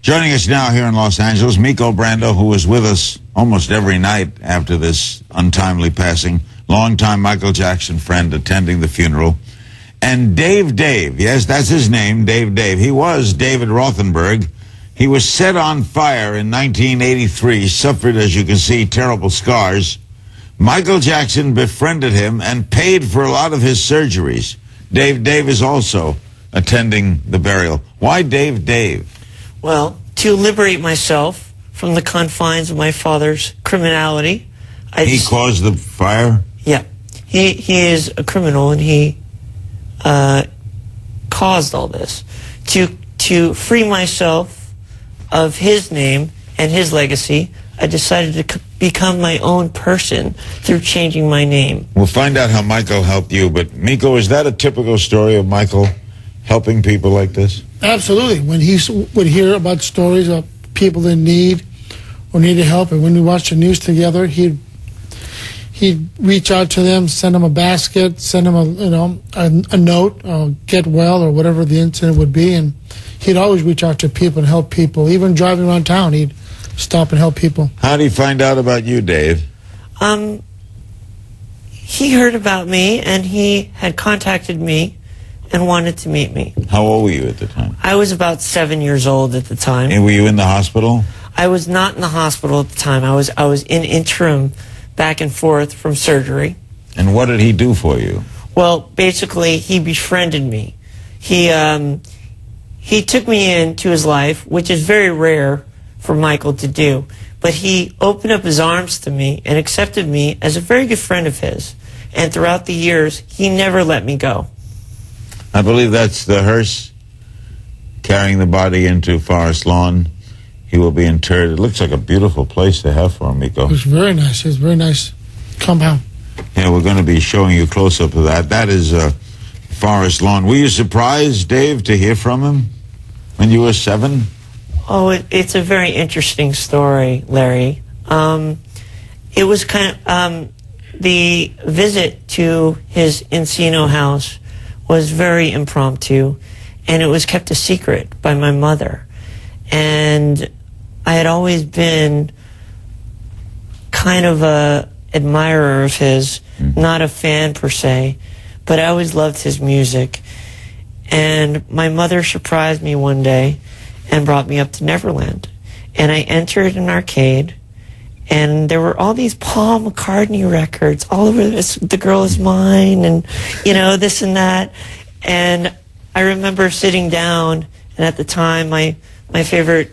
Joining us now here in Los Angeles, Miko Brando, who was with us almost every night after this untimely passing, longtime Michael Jackson friend attending the funeral, and Dave, yes, that's his name, Dave. He was David Rothenberg. He was set on fire in 1983, suffered, as you can see, terrible scars. Michael Jackson befriended him and paid for a lot of his surgeries. Dave is also attending the burial. Why Dave? Well, to liberate myself from the confines of my father's criminality. He caused the fire? Yeah. He is a criminal, and he caused all this. To free myself of his name and his legacy, I decided to become my own person through changing my name. We'll find out how Michael helped you, but Miko, is that a typical story of Michael helping people like this? Absolutely. When he would hear about stories of people in need or needed help, and when we watched the news together, he'd reach out to them, send them a basket, send them a note, get well, or whatever the incident would be, and he'd always reach out to people and help people. Even driving around town, he'd stop and help people. How did he find out about you, Dave? He heard about me, and he had contacted me and wanted to meet me. How old were you at the time? I was about 7 years old at the time. And were you in the hospital? I was not in the hospital at the time. I was in interim back and forth from surgery. And what did he do for you? Well, basically, he befriended me. He took me into his life, which is very rare for Michael to do. But he opened up his arms to me and accepted me as a very good friend of his. And throughout the years, he never let me go. I believe that's the hearse carrying the body into Forest Lawn. He will be interred. It looks like a beautiful place to have for him, Miko. It was very nice. It was a very nice compound. Yeah, we're going to be showing you a close-up of that. That is Forest Lawn. Were you surprised, Dave, to hear from him when you were 7? Oh, it's a very interesting story, Larry. It was kind of, the visit to his Encino house was very impromptu, and it was kept a secret by my mother. And I had always been kind of a admirer of his, not a fan per se, but I always loved his music. And my mother surprised me one day and brought me up to Neverland. And I entered an arcade, and there were all these Paul McCartney records all over this, The Girl Is Mine, and, this and that. And I remember sitting down, and at the time, my favorite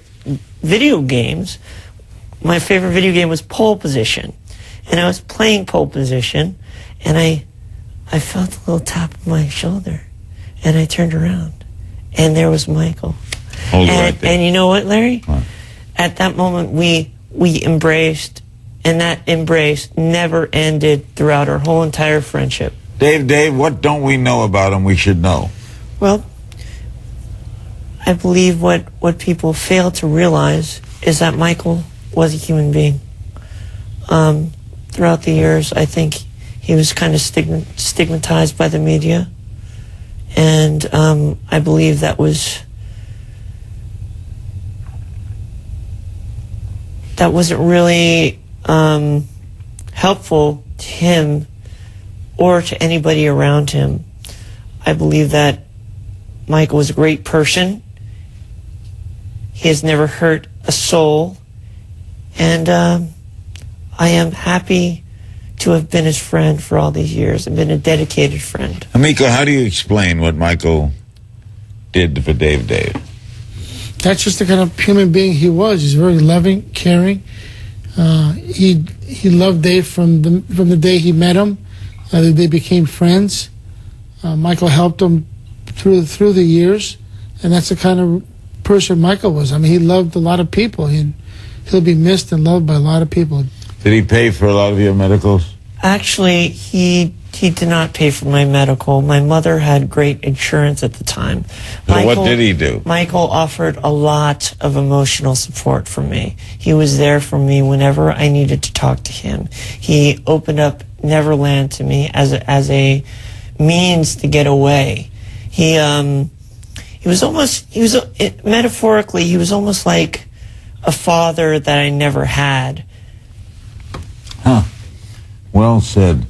video game was Pole Position. And I was playing Pole Position, and I felt a little tap on my shoulder, and I turned around, and there was Michael. And you know what, Larry? What? At that moment, we embraced, and that embrace never ended throughout our whole entire friendship. Dave, what don't we know about him we should know? Well, I believe what people fail to realize is that Michael was a human being. Throughout the years, I think he was kind of stigmatized by the media, and I believe that wasn't really helpful to him or to anybody around him. I believe that Michael was a great person. He has never hurt a soul, and I am happy to have been his friend for all these years and been a dedicated friend. Miko, how do you explain what Michael did for Dave? That's just the kind of human being he was. He's very loving, caring. He loved Dave from the day he met him. They became friends. Michael helped him through the years, and that's the kind of person Michael was. I mean, he loved a lot of people, and he'll be missed and loved by a lot of people. Did he pay for a lot of your medicals? Actually, he did not pay for my medical. My mother had great insurance at the time. So what did he do? Michael offered a lot of emotional support for me. He was there for me whenever I needed to talk to him. He opened up Neverland to me as a means to get away. metaphorically, he was almost like a father that I never had. Huh. Well said.